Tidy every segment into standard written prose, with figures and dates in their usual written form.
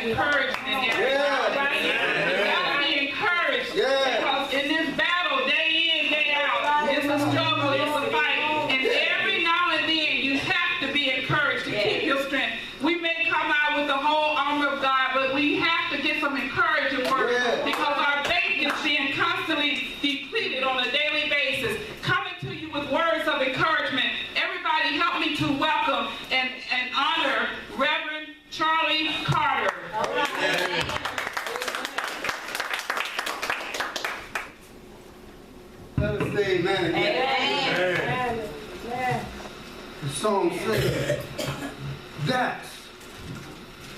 encouragement. Right? You gotta be encouraged. Because in this battle, day in, day out, it's a struggle, it's a fight. And every now and then, you have to be encouraged to keep your strength. We may come out with the whole armor of God, but we have to get some encouraging words because our faith is being constantly depleted on a daily basis. Coming to you with words of encouragement. Everybody help me to welcome and honor Reverend Charlie Carter. Let us say amen again. The song says, that's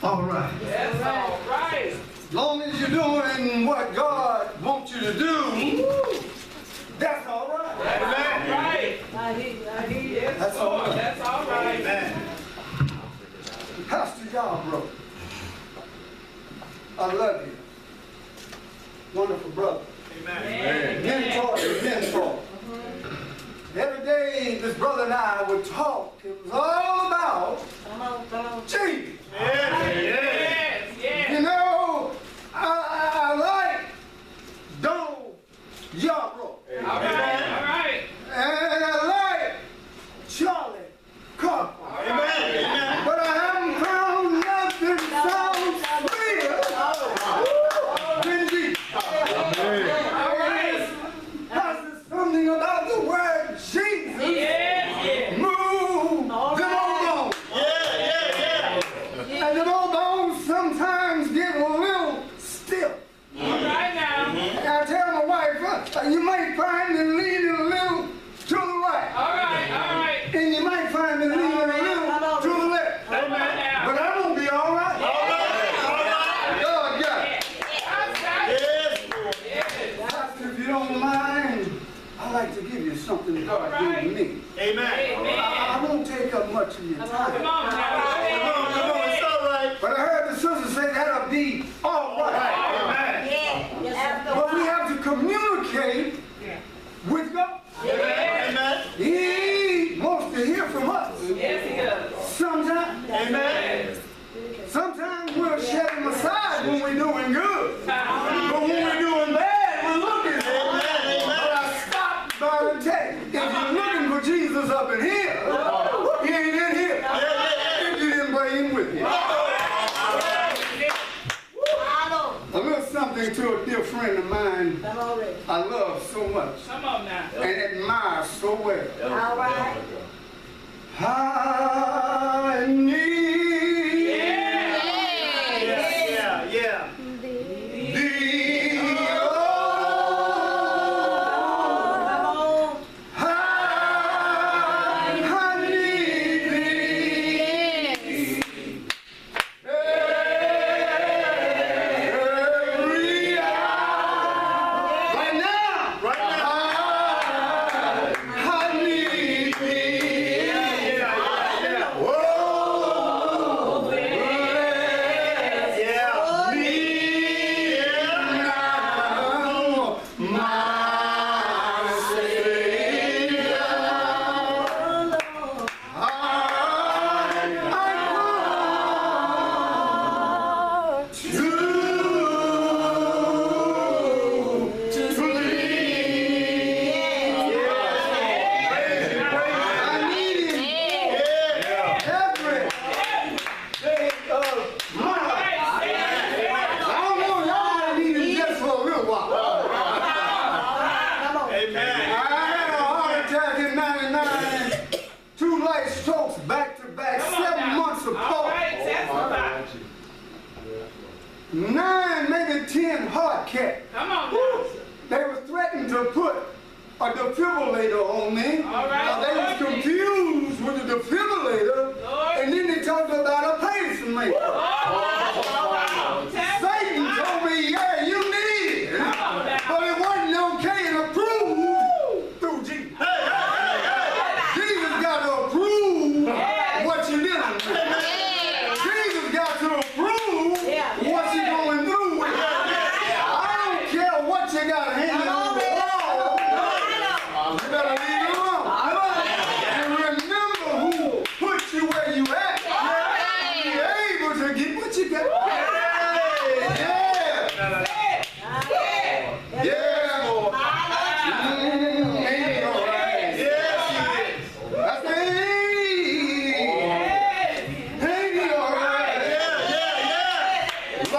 all right. That's all right. As long as you're doing what God wants you to do, that's all right. That's all right. That's all right. That's all right. Amen. Pastor Yarbrough, I love you. Wonderful brother. Amen. Mentor. Every day this brother and I would talk. It was all about Jesus. Yes. You know, I like Donald Yarbrough. All right. And I like Charlie Carter. Amen. But I haven't found nothing sounds sweeter than Jesus. All right. There's something about the word Jesus. Move them old bones. And the old bones sometimes get a little stiff. All right now. And I tell my wife, you might find me leaning a little to the right. All right. And you might find me leaning a little to the left. All right now. But I'm going to be all right. God got it. Pastor, if you don't mind, I'd like to give you something that God gave me. I won't take up much of your time. Come on now. It's all right. But I heard the sister say that'll be all right. But we have to communicate with God. He wants to hear from us. Yes, he does. Sometimes. Sometimes we'll shut him aside when we're doing good. But when we're doing bad, we're looking for him. But I stopped by to tell you, if you're looking for Jesus up in here, he ain't in here. If you didn't bring him with you. A little something to a dear friend of mine I love so much Come on now. and admire so well. All right. I need thee, I need thee. Every hour. Right now. I need thee. Oh, back to back, 7 months apart. 9, maybe 10 hard cat. Come on now. They were threatening to put a defibrillator on me. They was confused with the defibrillator, and then they talked about a pacemaker. Satan told me, yeah, you need it, but it wasn't okay and approved through Jesus. Jesus got to approve what you're dealing with. Jesus got to approve what you're going through with. I don't care what you got hanging on the wall. You better leave it alone. And remember who put you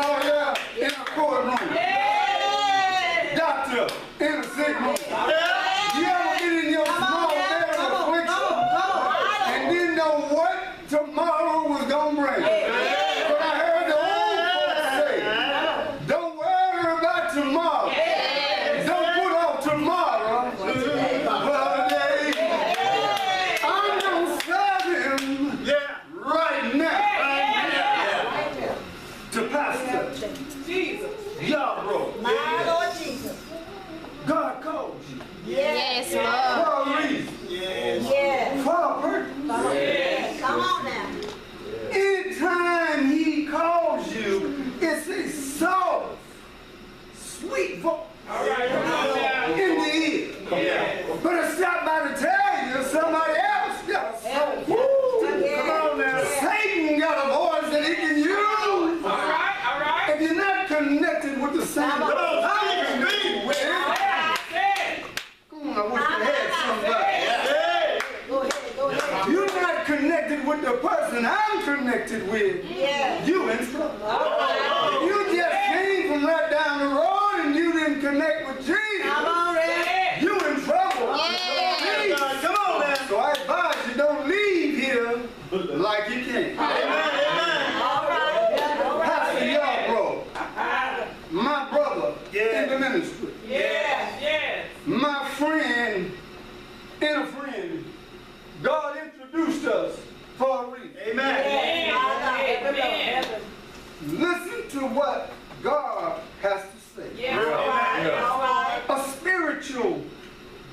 out here in a courtroom. Doctor in a sick room. You ever get in your small bed of affliction and didn't know what tomorrow was going to bring? But I heard the old folks say, don't worry about tomorrow. Don't put off tomorrow for a day. I'm going to serve him right now. To Pastor Yarbrough. My Lord Jesus. God called you Yes, Lord. for a reason, Yes. for a purpose. Come on now. Anytime he calls you, it's a soft, sweet voice All right, come on now. in the ear. Yeah. But I stopped by to tell you somebody else got a soft voice. Come on now. Satan got a voice that he can use. All right. If you're not connected with the same Come on. voice, how you can be with it? I wish I had somebody. Go ahead. You're not connected with the person I'm connected with. Yeah. You in trouble. You just came from right down the road and you didn't connect with Jesus. Come on, Red. You in trouble. Yeah. Come on now. So I advise you don't leave here like you came. All right. Pastor Yarbrough, my brother in the ministry, Yes. my friend and a friend. God introduced us for a reason. Amen. Listen to what God has to say. Yeah. A spiritual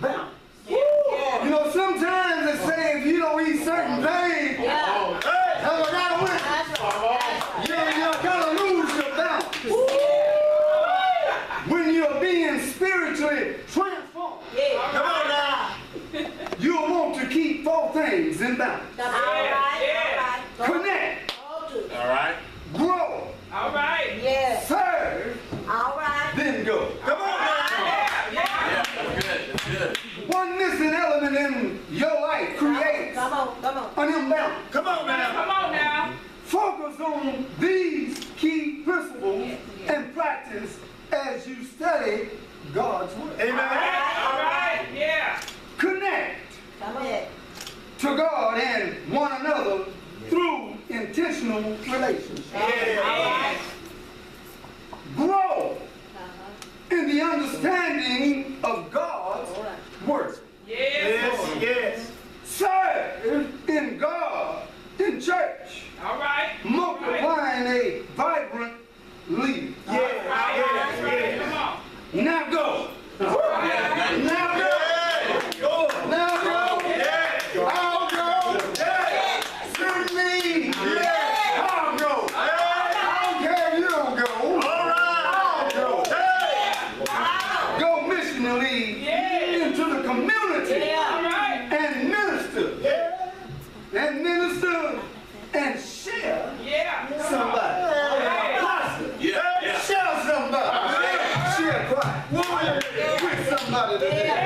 balance. Yeah. You know, sometimes they say if you don't eat certain things, Yeah. I gotta win. That's right. You kind of lose your balance. When you're being spiritually transformed, Yeah. come on now, you'll want to keep four things in balance. All right. Connect, All right. grow, All right. Yes. serve, All right. then go. Come on now. Yeah. That's good. That's good. One missing element in your life creates Come on. an imbalance. Come on Come on now. Focus on these key principles and practice as you study God's Word. All right. Yeah. Connect Come on. to God and one another through intentional relationships. Yes. Grow in the understanding of God's Word. Yes. Serve in God, in church, All right. multiplying a vibrant leader. Yeah. Come on. Now go. Now go. Now go. I'll go. Send me. I'll go. I don't care if you don't go. I'll go. Go missionally into the community All right. and minister. And minister and share Yeah. somebody. Pastor, Yeah. share somebody. Share Christ with somebody today. Yes.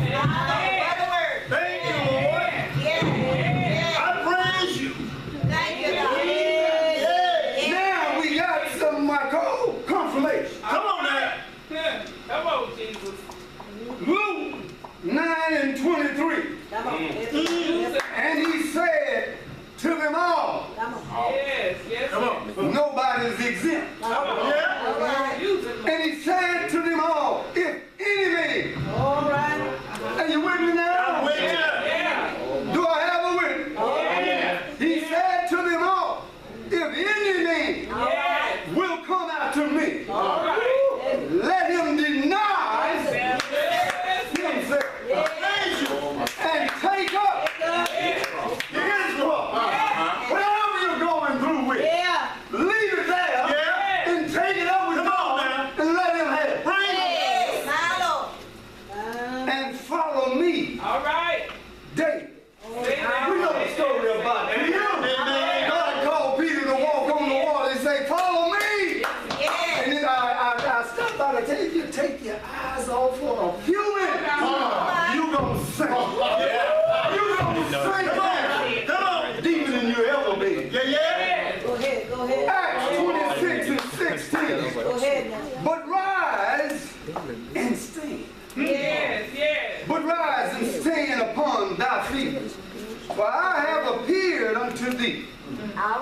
Brother Word. Thank you, Lord. Yes. I praise you. Thank you, God. Now we got some of my confirmation. Come on now. Come on, Jesus. Luke 9:23. Come on. And he said to them all, Come on. Yes. nobody's exempt. All right. Use it. And he said to them all, if But rise and stand. Yes, yes. But rise and stand upon thy feet. For I have appeared unto thee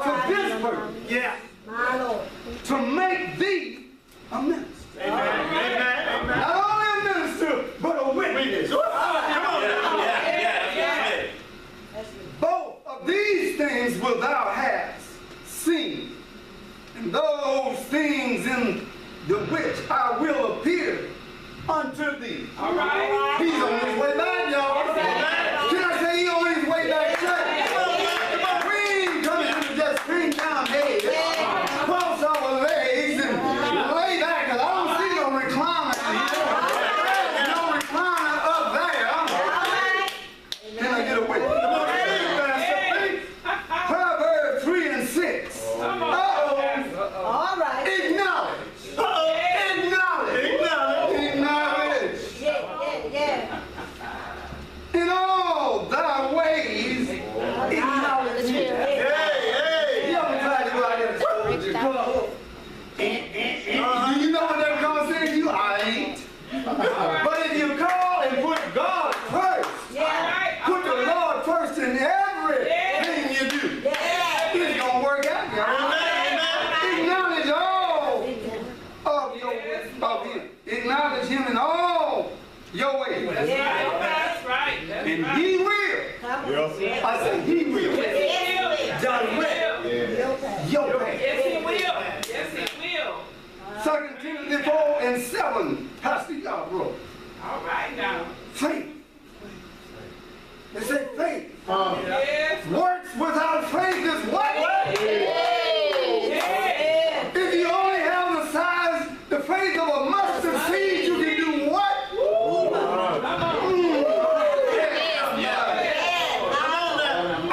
for this purpose. Yeah. My Lord. To make thee a minister. Amen. Not only a minister, but a witness. Come on. Yeah. Both of these things will thou hast seen, and those things in the which I will appear unto thee. All right. He's on his way back, y'all. Can I say he's on his way back, church? We ain't coming to just bring down heads, cross our legs, and lay back, because I don't see no recliner here. No recliner up there. Can I get a witness? Proverbs 3 and 6. Come on. All right. Acknowledge. Yeah. In all thy ways, acknowledge me. You ever tried to go out there and told your car? Do you know what that car said to you? I ain't. But if you call and put God first, put the Lord first in everything you do, it's going to work out, y'all. Acknowledge all of him. Acknowledge him in all your ways. That's right. And he will. I said he will. Direct your path. Yes, he will. Yes, he will. 2 Timothy 4 and 7. Pastor Yarbrough. All right now. Faith. It said faith. Yes. Works without faith is what? Yes. If you only have the faith of a mustard seed, you can do what?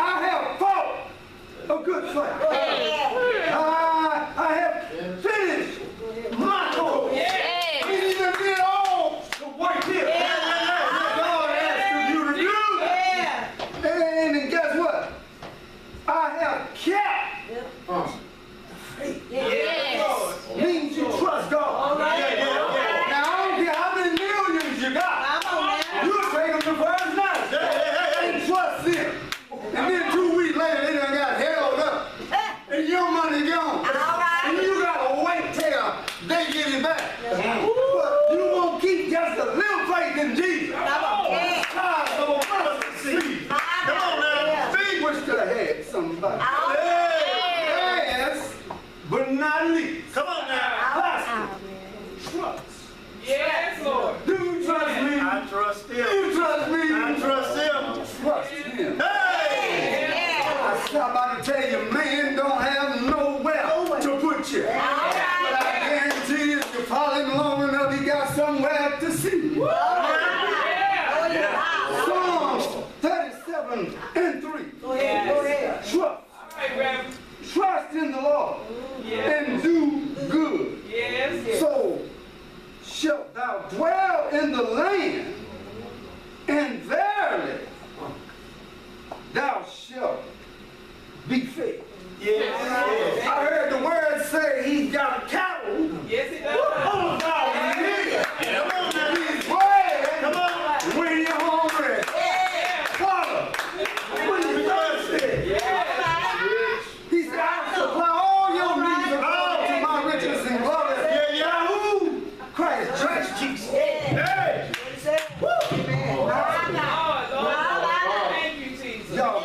I have fought a good fight. I have finished my course. We even did all the work here. God asked you to do. And guess what? I have kept faith. Means you trust God. Now, I don't care how many millions you got. You take them the first night and trust them. And then 2 weeks later, they done got held up. And your money gone. And you got to wait till they get it back. But you won't keep just a little faith in Jesus. Size of a mustard seed. Come on now. Distinguish the head, somebody. Last, but not least. Come on now. Trust. Yes, Lord. Do you trust me? I trust Do him. you trust me? I trust him. Trust him. Hey! I stop by to tell you, man don't have nowhere to put you. But I guarantee you, if you follow him long enough, he got somewhere to see. Psalms 37 and 3. Go ahead. Trust. All right, Reverend. Trust in the Lord and do good. Yes. So shalt thou dwell in the land, and verily thou shalt be fed. Yes. I heard the word say he's got a cattle. Yes, it does. Oh, God, Come on now. he's bread Come on. when you're hungry. Water when you're thirsty. He said, I'll supply all your needs according to my riches and glory. Who? Christ Jesus. Hey! Lord, thank you, Jesus. Y'all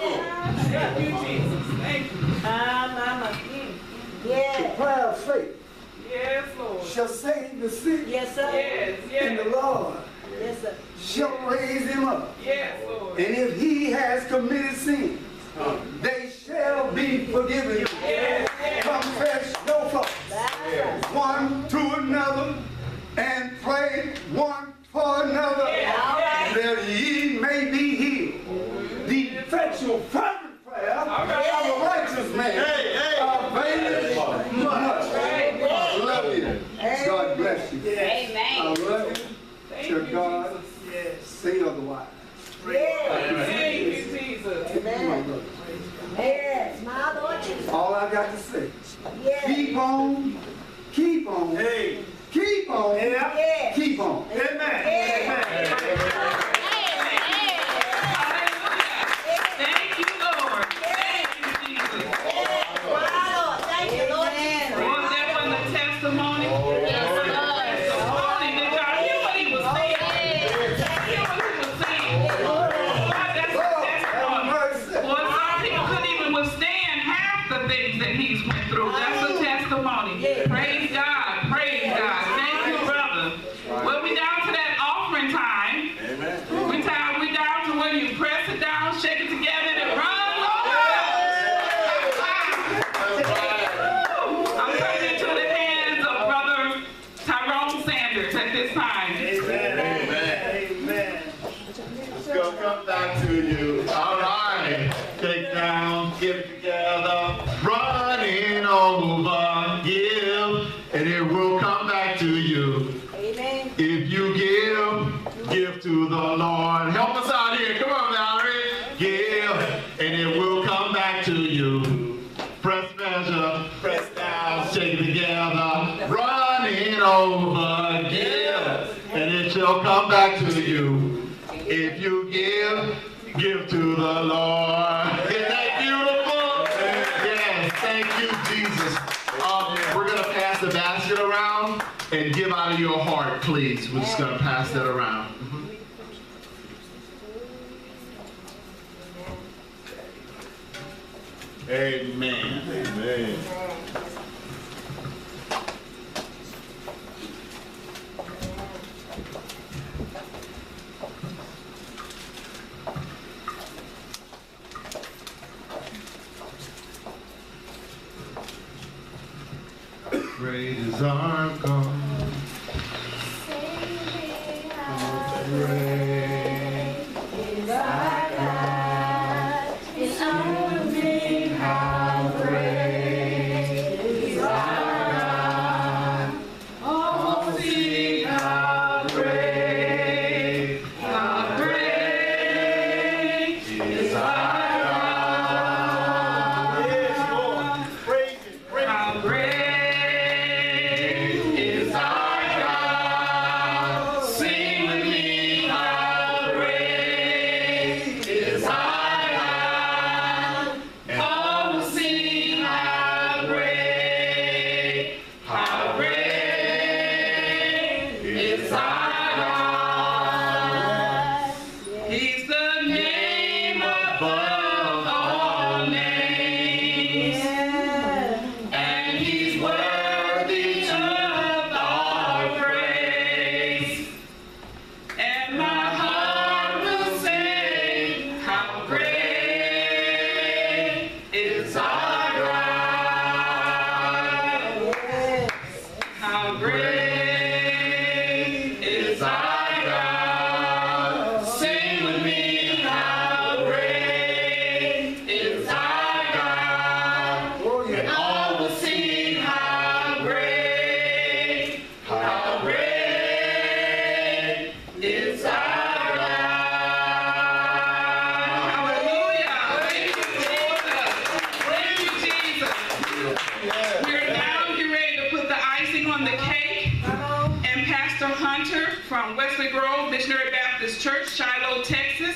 Thank you, Jesus. Thank you. the prayer of faith Yes, Lord. shall save the sick, Yes, sir. Yes, and the yes. Lord Yes, sir. shall raise him up. Yes, Lord. And if he has committed sin, they shall be forgiven. Yes, yes. Confess your faults one to another and pray one for another that ye may be healed. The effectual fervent prayer of a righteous man availeth much. I love you. God bless you. I love you. Thank To you, God Jesus. say otherwise. Thank you, Jesus. Yes, my Lord Jesus. All I got to say, Yes. keep on, keep on, Yeah. keep on. Amen. Amen. Thank you, Lord. Thank you, Jesus. Wow, thank you, Lord. Was that from the testimony? Testimony. Did y'all hear what he was saying? Hear what he was saying? God, that's a testimony. Boy, some people couldn't even withstand half the things that he's went through. That's a testimony. Praise God. Praise God. Thank you, brother. Well, we down to that offering time. Amen. We down to where you press it down, shake it together, and run over. I'm turning it to the hands of Brother Tyrone Sanders at this time. Amen. Amen. It's gonna come back to you. All right. Take down, get it together, running over, give, and it will come back to you. Amen. If you give to the Lord. Help us out here. Come on, Valerie. Give, and it will come back to you. Press measure, press down, shake it together, running over, give, and it shall come back to you. If you give to the Lord. Isn't that beautiful? Yes, thank you, Jesus. We're going to pass the basket around and give out of your heart, please. We're just going to pass that around. Amen. Amen. Great is our God. Great Is our God. It's only how great is our God. Oh, see how great is our God. Yes, Lord. Praise Him. Praise Him. How great is our God. Sing with me, how great is our God. Oh, sing how great is our God. He's the name above all names. And he's worthy of our praise. And my heart will sing, how great is our God. How great is our God. Sing with me, how great is our God. And all will see how great is our God. Hallelujah. Thank you, Jesus. Thank you, Jesus. We're now getting ready to put the icing on the cake. And Pastor Hunter from Wesley Grove Missionary Baptist Church, Shiloh, Texas.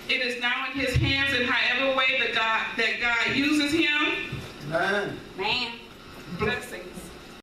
It is now in his hands in however way that God uses him. Man. Man. Blessing.